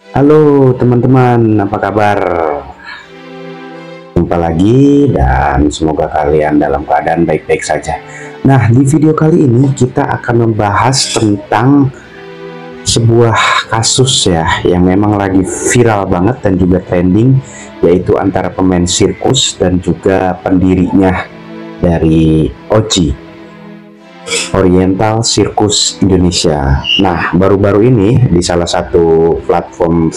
Halo teman-teman, apa kabar? Jumpa lagi dan semoga kalian dalam keadaan baik-baik saja. Nah, di video kali ini kita akan membahas tentang sebuah kasus ya yang memang lagi viral banget dan juga trending, yaitu antara pemain sirkus dan juga pendirinya dari OCI, Oriental Circus Indonesia. Nah, baru-baru ini di salah satu platform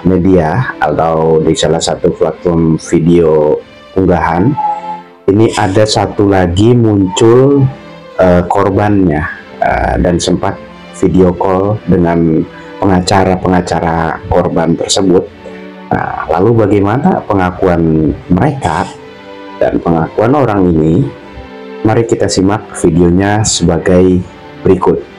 media atau di salah satu platform video unggahan ini ada satu lagi muncul korbannya, dan sempat video call dengan pengacara korban tersebut. Nah, lalu bagaimana pengakuan mereka dan pengakuan orang ini? Mari kita simak videonya sebagai berikut.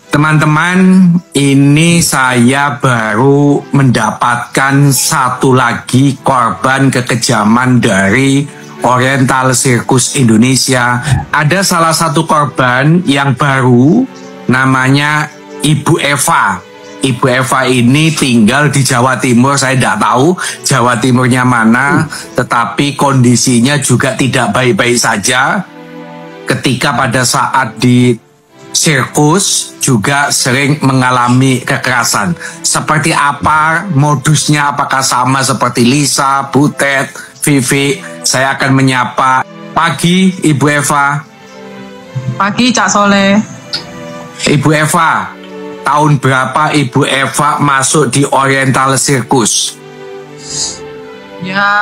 Teman-teman, ini saya baru mendapatkan satu lagi korban kekejaman dari Oriental Circus Indonesia. Ada salah satu korban yang baru, namanya Ibu Eva. Ibu Eva ini tinggal di Jawa Timur, saya tidak tahu Jawa Timurnya mana, tetapi kondisinya juga tidak baik-baik saja. Ketika pada saat di sirkus juga sering mengalami kekerasan. Seperti apa modusnya? Apakah sama seperti Lisa, Butet, Vivi? Saya akan menyapa. Pagi Ibu Eva. Pagi Cak Soleh. Ibu Eva, tahun berapa Ibu Eva masuk di Oriental Circus? Ya,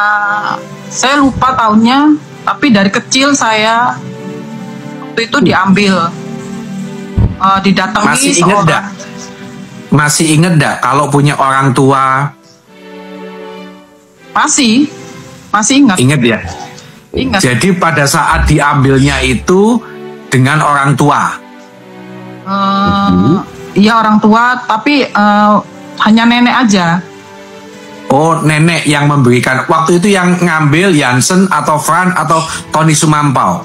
saya lupa tahunnya, tapi dari kecil saya waktu itu diambil. Didatangi Masih inget seorang. Masih inget enggak kalau punya orang tua? Masih ingat. Ingat ya? Ingat. Jadi pada saat diambilnya itu dengan orang tua? Iya orang tua, tapi hanya nenek aja. Oh, nenek yang memberikan. Waktu itu yang ngambil Jansen atau Fran atau Tony Sumampau?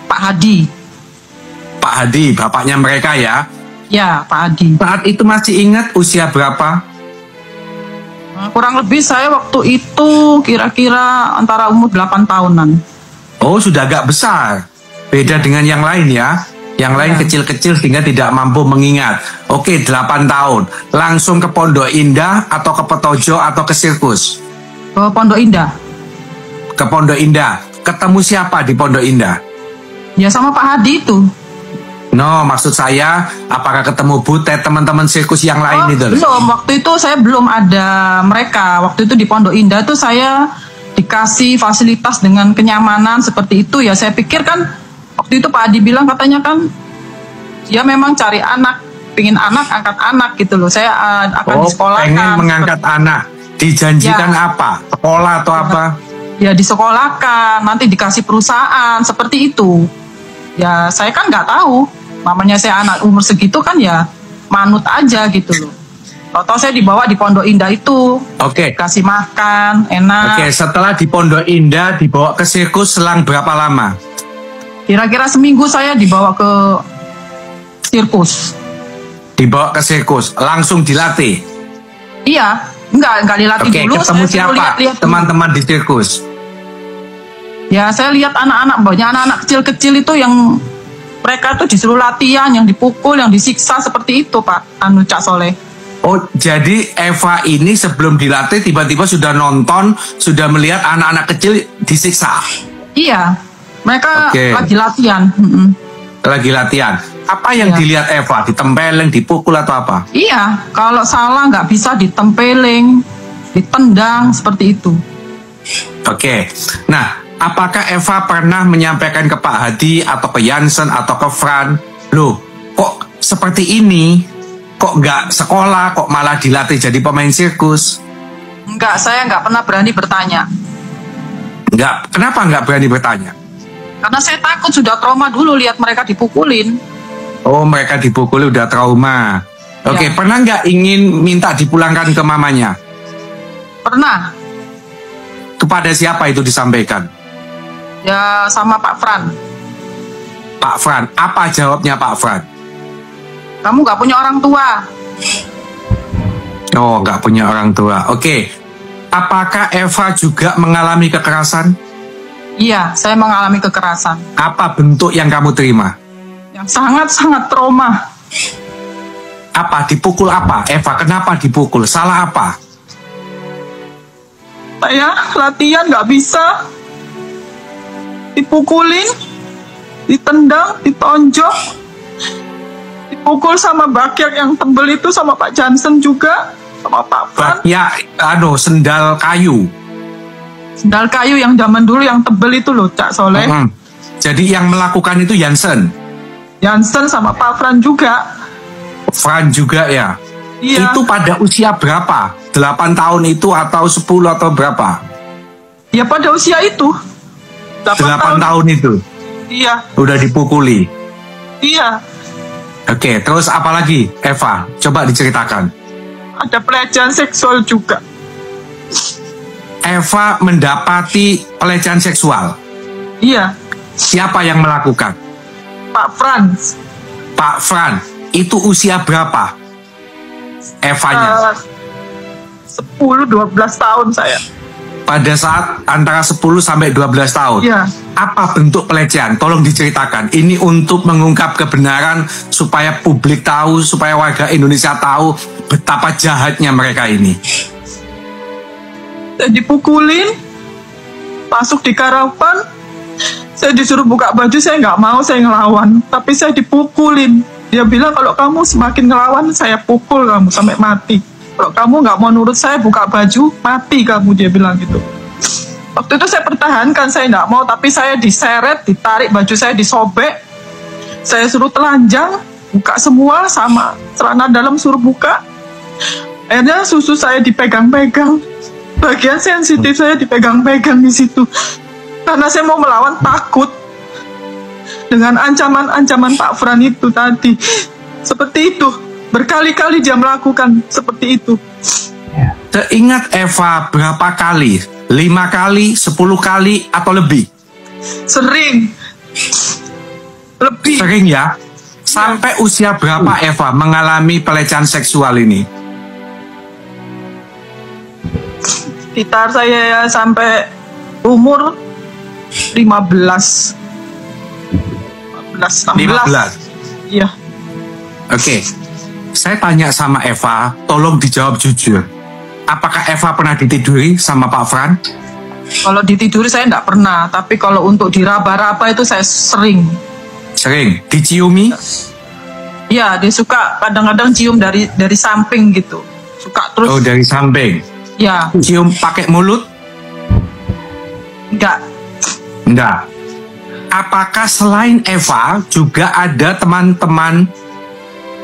Pak Hadi. Pak Hadi, bapaknya mereka ya? Ya, Pak Hadi. Saat itu masih ingat usia berapa? Kurang lebih saya waktu itu kira-kira antara umur 8 tahunan. Oh, sudah agak besar. Beda dengan yang lain ya? Yang lain kecil-kecil sehingga tidak mampu mengingat. Oke, 8 tahun. Langsung ke Pondok Indah atau ke Petojo atau ke sirkus? Ke Pondok Indah. Ke Pondok Indah. Ketemu siapa di Pondok Indah? Ya sama Pak Hadi itu. No, maksud saya, apakah ketemu Butet, teman-teman sirkus yang lain itu? Belum, waktu itu saya belum ada mereka. Waktu itu di Pondok Indah tuh saya dikasih fasilitas dengan kenyamanan seperti itu ya. Saya pikir kan, waktu itu Pak Adi bilang katanya kan, dia memang cari anak, pingin anak, angkat anak gitu loh. Saya akan disekolahkan. Pengen mengangkat anak. Dijanjikan Ya. apa? Sekolah atau apa? Ya disekolahkan, nanti dikasih perusahaan, seperti itu. Ya saya kan nggak tahu. Namanya saya anak umur segitu kan ya manut aja gitu loh. Tahu-tahu saya dibawa di Pondok Indah itu. Oke. Kasih makan, enak. Oke, setelah di Pondok Indah dibawa ke sirkus selang berapa lama? Kira-kira seminggu saya dibawa ke sirkus. Dibawa ke sirkus, langsung dilatih? Iya, enggak dilatih Oke, dulu. ketemu Saya siapa? lihat-lihat dulu. Teman-teman di sirkus? Ya saya lihat anak-anak, banyak anak-anak kecil-kecil itu yang mereka tuh disuruh latihan, yang dipukul, yang disiksa seperti itu Pak Cak Soleh. Oh, jadi Eva ini sebelum dilatih tiba-tiba sudah nonton, sudah melihat anak-anak kecil disiksa? Iya, mereka Oke. lagi latihan. Lagi latihan. Apa yang Iya. dilihat Eva? Ditempelin, dipukul atau apa? Iya, kalau salah nggak bisa ditempeling, ditendang, seperti itu. Oke, nah apakah Eva pernah menyampaikan ke Pak Hadi atau ke Jansen atau ke Fran, loh kok seperti ini, kok nggak sekolah, kok malah dilatih jadi pemain sirkus? Enggak, saya nggak pernah berani bertanya. Nggak, kenapa nggak berani bertanya? Karena saya takut, sudah trauma dulu lihat mereka dipukulin. Oh, mereka dipukuli udah trauma. Oke, Ya. pernah nggak ingin minta dipulangkan ke mamanya? Pernah. Kepada siapa itu disampaikan? Ya sama Pak Fran. Pak Fran, apa jawabnya Pak Fran? Kamu nggak punya orang tua. Oh, nggak punya orang tua. Oke, apakah Eva juga mengalami kekerasan? Iya, saya mengalami kekerasan. Apa bentuk yang kamu terima? Yang sangat-sangat trauma. Apa? Dipukul apa? Eva, kenapa dipukul? Salah apa? Saya latihan nggak bisa. Dipukulin, ditendang, ditonjok. Dipukul sama bakyak yang tebel itu, sama Pak Jansen juga, sama Pak Fran. Ya, sendal kayu. Sendal kayu yang zaman dulu yang tebel itu loh, Cak Soleh. Jadi yang melakukan itu Jansen. Jansen sama Pak Fran juga. Fran juga ya. Iya. Itu pada usia berapa? 8 tahun itu atau 10 atau berapa? Ya pada usia itu. 8 tahun itu. Iya, Udah dipukuli. iya. Oke, terus apa lagi, Eva? Coba diceritakan. Ada pelecehan seksual juga. Eva mendapati pelecehan seksual. Iya, Siapa yang melakukan? Pak Frans. Pak Fran. Itu usia berapa? Evanya. 10-12 tahun saya. Pada saat antara 10 sampai 12 tahun. Iya. Apa bentuk pelecehan? Tolong diceritakan. Ini untuk mengungkap kebenaran supaya publik tahu, supaya warga Indonesia tahu betapa jahatnya mereka ini. Saya dipukulin, masuk di karavan, saya disuruh buka baju, saya nggak mau, saya ngelawan. Tapi saya dipukulin. Dia bilang kalau kamu semakin ngelawan, saya pukul kamu sampai mati. Kalau kamu nggak mau nurut saya buka baju, mati kamu, dia bilang gitu. Waktu itu saya pertahankan, saya nggak mau, tapi saya diseret, ditarik baju saya disobek. Saya suruh telanjang, buka semua, sama celana dalam suruh buka. Akhirnya susu saya dipegang-pegang. Bagian sensitif saya dipegang-pegang di situ. Karena saya mau melawan, takut dengan ancaman-ancaman Pak Fran itu tadi. Seperti itu. Berkali-kali dia melakukan seperti itu. Ingat Eva berapa kali? 5 kali, 10 kali, atau lebih? Sering. Lebih. Sering ya? Sampai usia berapa Eva mengalami pelecehan seksual ini? Sekitar saya ya sampai umur 15. 16. Iya. Oke. Saya tanya sama Eva, tolong dijawab jujur. Apakah Eva pernah ditiduri sama Pak Fran? Kalau ditiduri saya enggak pernah, tapi kalau untuk diraba-raba itu saya sering. Sering. Diciumi? Iya, dia suka kadang-kadang cium dari samping gitu. Suka terus. Oh, dari samping. Ya, Cium pakai mulut? enggak. Enggak. Apakah selain Eva juga ada teman-teman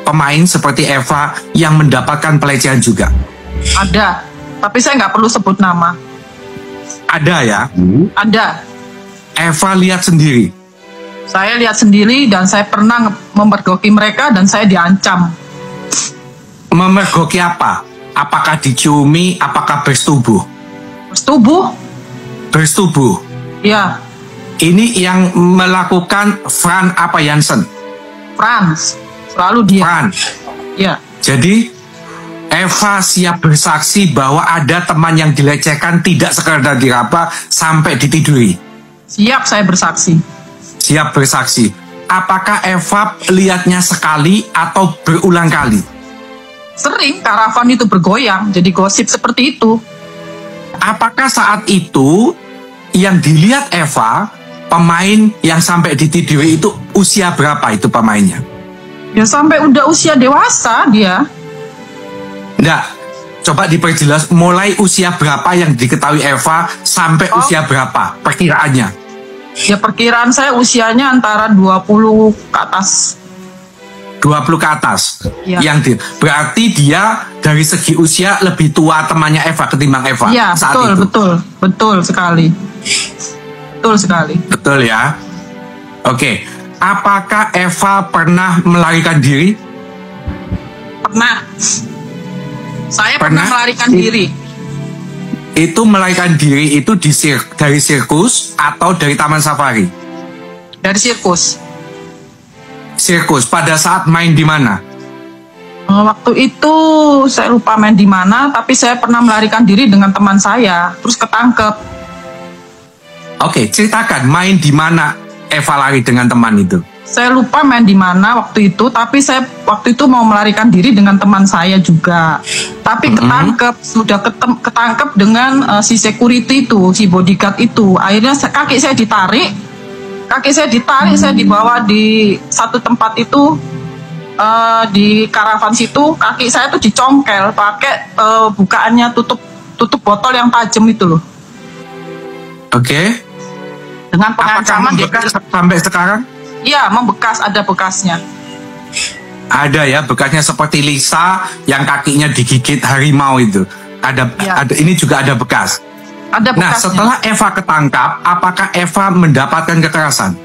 pemain seperti Eva yang mendapatkan pelecehan juga? Ada, tapi saya nggak perlu sebut nama. Ada ya? Ada. Eva lihat sendiri. Saya lihat sendiri dan saya pernah memergoki mereka dan saya diancam. Memergoki apa? Apakah diciumi? Apakah bersetubuh? Bersetubuh? Bersetubuh. Ya, Ini yang melakukan Fran apa Jansen? Frans. Selalu dia. Fran. Ya, Jadi Eva siap bersaksi bahwa ada teman yang dilecehkan tidak sekedar diraba sampai ditiduri. siap saya bersaksi. Siap bersaksi. Apakah Eva lihatnya sekali atau berulang kali? Sering karavan itu bergoyang, jadi gosip seperti itu. Apakah saat itu yang dilihat Eva, pemain yang sampai ditiduri itu usia berapa itu pemainnya? Ya sampai udah usia dewasa dia. Enggak, coba diperjelas mulai usia berapa yang diketahui Eva sampai usia berapa perkiraannya? Ya perkiraan saya usianya antara 20 ke atas. 20 ke atas. Ya. Berarti dia dari segi usia lebih tua temannya Eva ketimbang Eva Iya, saat betul, itu. betul sekali. Betul sekali. Betul ya. Oke, apakah Eva pernah melarikan diri? Pernah. Saya pernah melarikan diri. Itu melarikan diri itu dari sirkus atau dari taman safari? Dari sirkus. Sirkus. Pada saat main di mana? Waktu itu saya lupa main di mana, tapi saya pernah melarikan diri dengan teman saya, terus ketangkep. Oke, ceritakan main di mana Eva lari dengan teman itu. Saya lupa main di mana waktu itu, tapi saya waktu itu mau melarikan diri dengan teman saya juga. Tapi ketangkep, sudah ketangkep dengan si security itu, si bodyguard itu. Akhirnya kaki saya ditarik, saya dibawa di satu tempat itu, di karavan situ. Kaki saya tuh dicongkel pakai bukaannya tutup botol yang tajam itu loh. Oke. Dengan pengancaman bekas sampai sekarang? Iya, membekas, ada bekasnya. Ada ya, bekasnya seperti Lisa yang kakinya digigit harimau itu. Ada, ini juga ada bekas. Ada bekasnya. Nah, setelah Eva ketangkap, apakah Eva mendapatkan kekerasan?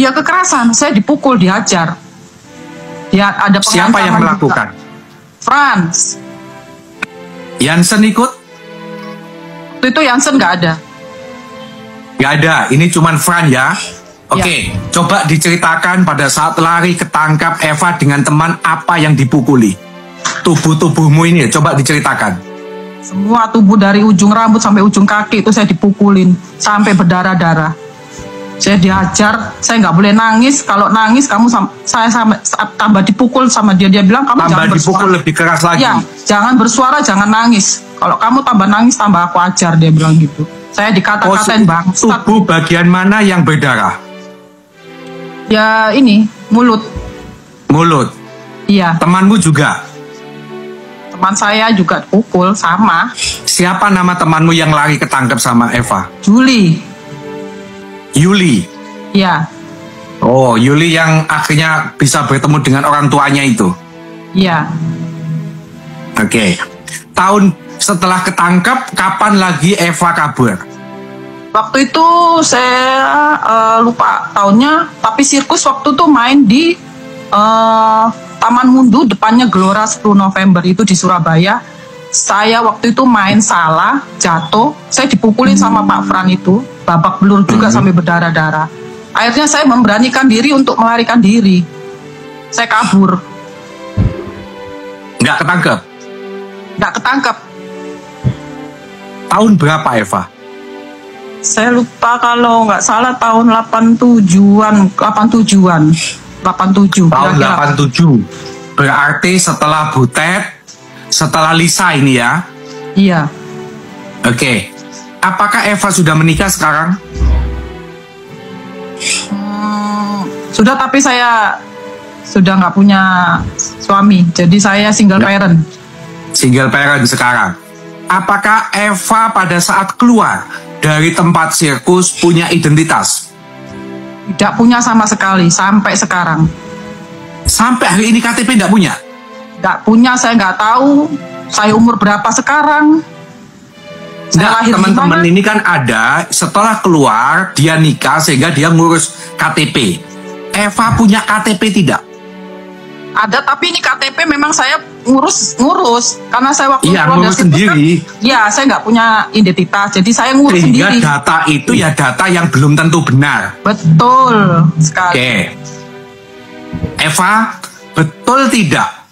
Iya, kekerasan. Saya dipukul, dihajar. Ya, ada pengancaman. Siapa yang melakukan? Juga. Franz. Jansen ikut? Waktu itu Jansen nggak ada. Gak ada, ini cuman Fran ya. Oke, coba diceritakan pada saat lari ketangkap Eva dengan teman apa yang dipukuli. Tubuhmu ini, coba diceritakan. Semua tubuh dari ujung rambut sampai ujung kaki itu saya dipukulin sampai berdarah-darah. Saya dihajar, saya nggak boleh nangis. Kalau nangis saya tambah dipukul sama dia. Dia bilang kamu tambah jangan bersuara. Dipukul lebih keras lagi. Ya, jangan bersuara, jangan nangis. Kalau kamu tambah nangis, tambah aku ajar, dia bilang gitu. Saya dikata-katain bangsat. Tubuh bagian mana yang berdarah? Ya ini, mulut. Mulut? Iya. Temanmu juga? Teman saya juga pukul, sama. Siapa nama temanmu yang lari ketangkep sama Eva? Juli. Yuli? Iya. Oh, Yuli yang akhirnya bisa bertemu dengan orang tuanya itu? Iya. Oke. Tahun setelah ketangkep, kapan lagi Eva kabur? Waktu itu saya lupa tahunnya, tapi sirkus waktu itu main di Taman Mundu, depannya Gelora 10 November itu di Surabaya. Saya waktu itu main salah, jatuh, saya dipukulin sama Pak Fran itu, babak belur juga sampai berdarah-darah. Akhirnya saya memberanikan diri untuk melarikan diri. Saya kabur. Nggak ketangkep? Nggak ketangkep. Tahun berapa Eva? Saya lupa, kalau nggak salah tahun 87-an. 87. Tahun kira-kira. 87. Berarti setelah Butet, setelah Lisa ini ya? Iya. Oke. Apakah Eva sudah menikah sekarang? Sudah, tapi saya sudah nggak punya suami. Jadi saya single parent. Single parent sekarang. Apakah Eva pada saat keluar dari tempat sirkus punya identitas? Tidak punya sama sekali sampai sekarang. Sampai hari ini KTP tidak punya? Tidak punya, saya nggak tahu saya umur berapa sekarang. Nah, teman-teman ini kan ada setelah keluar dia nikah sehingga dia ngurus KTP. Eva punya KTP tidak? Ada, tapi ini KTP memang saya ngurus karena saya waktu keluar dari sendiri. Ya, saya nggak punya identitas, jadi saya ngurus sehingga sendiri. Data itu ya data yang belum tentu benar. Betul sekali. Oke. Eva, betul tidak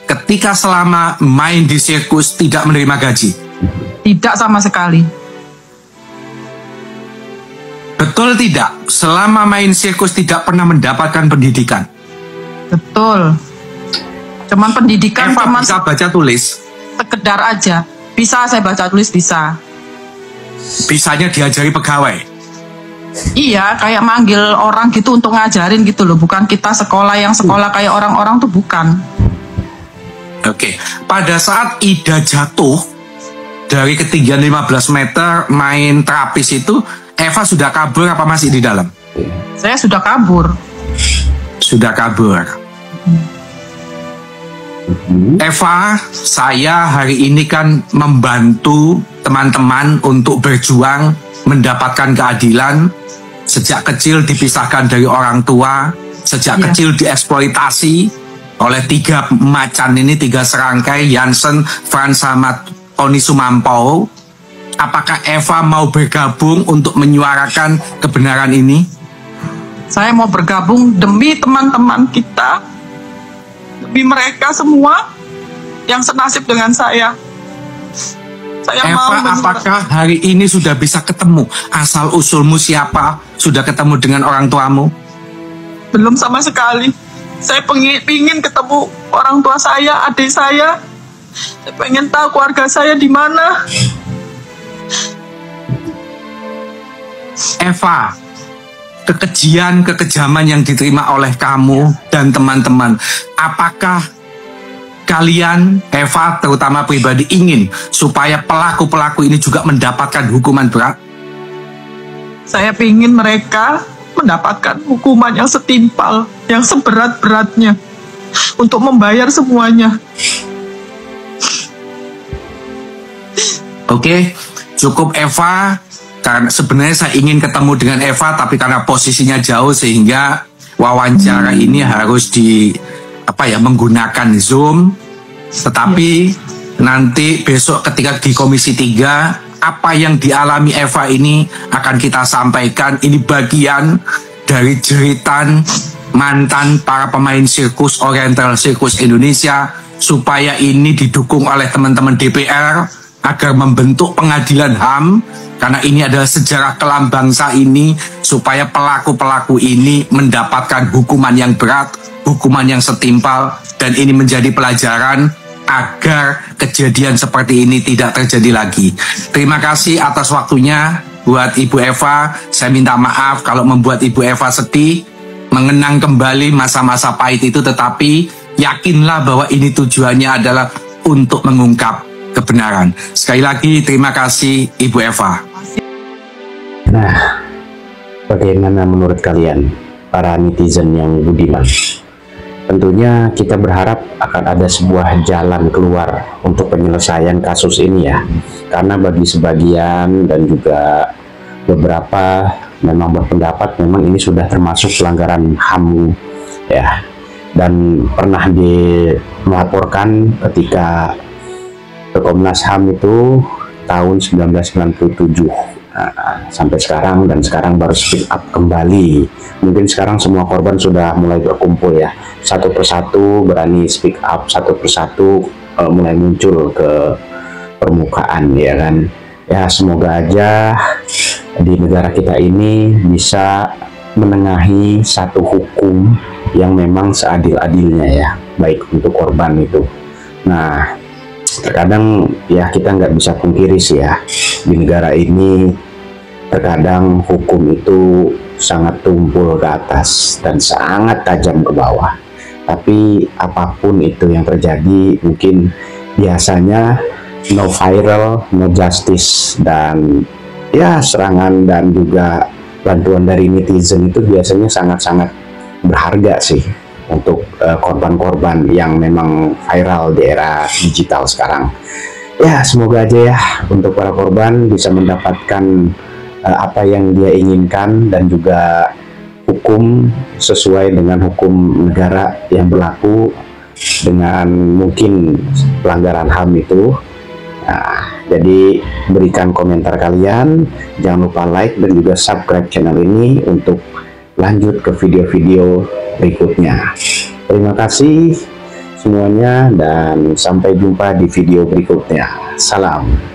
ketika selama main di sirkus tidak menerima gaji? Tidak sama sekali. Betul tidak selama main sirkus tidak pernah mendapatkan pendidikan? Betul. Cuman pendidikan Eva cuman bisa baca tulis? Sekedar aja. Bisa saya baca tulis, bisa. Bisanya diajari pegawai? Iya, kayak manggil orang gitu untuk ngajarin gitu loh. Bukan kita sekolah kayak orang-orang tuh bukan. Oke. Pada saat Ida jatuh dari ketinggian 15 meter main terapis itu, Eva sudah kabur apa masih di dalam? Saya sudah kabur. Sudah kabur. Eva, saya hari ini kan membantu teman-teman untuk berjuang mendapatkan keadilan sejak kecil dipisahkan dari orang tua, sejak kecil dieksploitasi oleh 3 macan ini, 3 serangkai, Jansen, Frans, sama Tony Sumampo. Apakah Eva mau bergabung untuk menyuarakan kebenaran ini? Saya mau bergabung demi teman-teman kita, demi mereka semua yang senasib dengan saya. Saya Eva, apakah hari ini sudah bisa ketemu asal usulmu siapa? Sudah ketemu dengan orang tuamu? Belum sama sekali. Saya pengen ketemu orang tua saya, adik saya. Saya pengen tahu keluarga saya di mana. Eva, kekejaman yang diterima oleh kamu dan teman-teman, apakah kalian, Eva terutama pribadi, ingin supaya pelaku-pelaku ini juga mendapatkan hukuman berat? Saya ingin mereka mendapatkan hukuman yang setimpal, yang seberat-beratnya untuk membayar semuanya. Oke, cukup Eva. Karena sebenarnya saya ingin ketemu dengan Eva, tapi karena posisinya jauh sehingga wawancara ini harus menggunakan Zoom. Tetapi nanti besok ketika di Komisi 3, apa yang dialami Eva ini akan kita sampaikan. Ini bagian dari jeritan mantan para pemain sirkus Oriental Sirkus Indonesia, supaya ini didukung oleh teman-teman DPR agar membentuk pengadilan HAM. Karena ini adalah sejarah kelam bangsa ini, supaya pelaku-pelaku ini mendapatkan hukuman yang berat, hukuman yang setimpal, dan ini menjadi pelajaran agar kejadian seperti ini tidak terjadi lagi. Terima kasih atas waktunya buat Ibu Eva. Saya minta maaf kalau membuat Ibu Eva sedih, mengenang kembali masa-masa pahit itu, tetapi yakinlah bahwa ini tujuannya adalah untuk mengungkap kebenaran. Sekali lagi terima kasih Ibu Eva. Nah, bagaimana menurut kalian para netizen yang budiman? Tentunya kita berharap akan ada sebuah jalan keluar untuk penyelesaian kasus ini ya. Karena bagi sebagian dan juga beberapa memang berpendapat memang ini sudah termasuk pelanggaran HAM ya. Dan pernah melaporkan ketika ke Komnas HAM itu tahun 1997 sampai sekarang, dan sekarang baru speak up kembali. Mungkin sekarang semua korban sudah mulai berkumpul ya, satu persatu berani speak up, satu persatu mulai muncul ke permukaan ya kan. Ya semoga aja di negara kita ini bisa menengahi satu hukum yang memang seadil-adilnya ya, baik untuk korban itu. Nah, terkadang ya kita nggak bisa pungkiri sih ya, di negara ini terkadang hukum itu sangat tumpul ke atas dan sangat tajam ke bawah. Tapi apapun itu yang terjadi, mungkin biasanya no viral, no justice, dan ya serangan dan juga bantuan dari netizen itu biasanya sangat-sangat berharga sih untuk korban-korban yang memang viral di era digital sekarang. Ya semoga aja ya untuk para korban bisa mendapatkan apa yang dia inginkan, dan juga hukum sesuai dengan hukum negara yang berlaku dengan mungkin pelanggaran HAM itu. Nah, jadi berikan komentar kalian, jangan lupa like dan juga subscribe channel ini untuk lanjut ke video-video berikutnya. Terima kasih semuanya dan sampai jumpa di video berikutnya. Salam.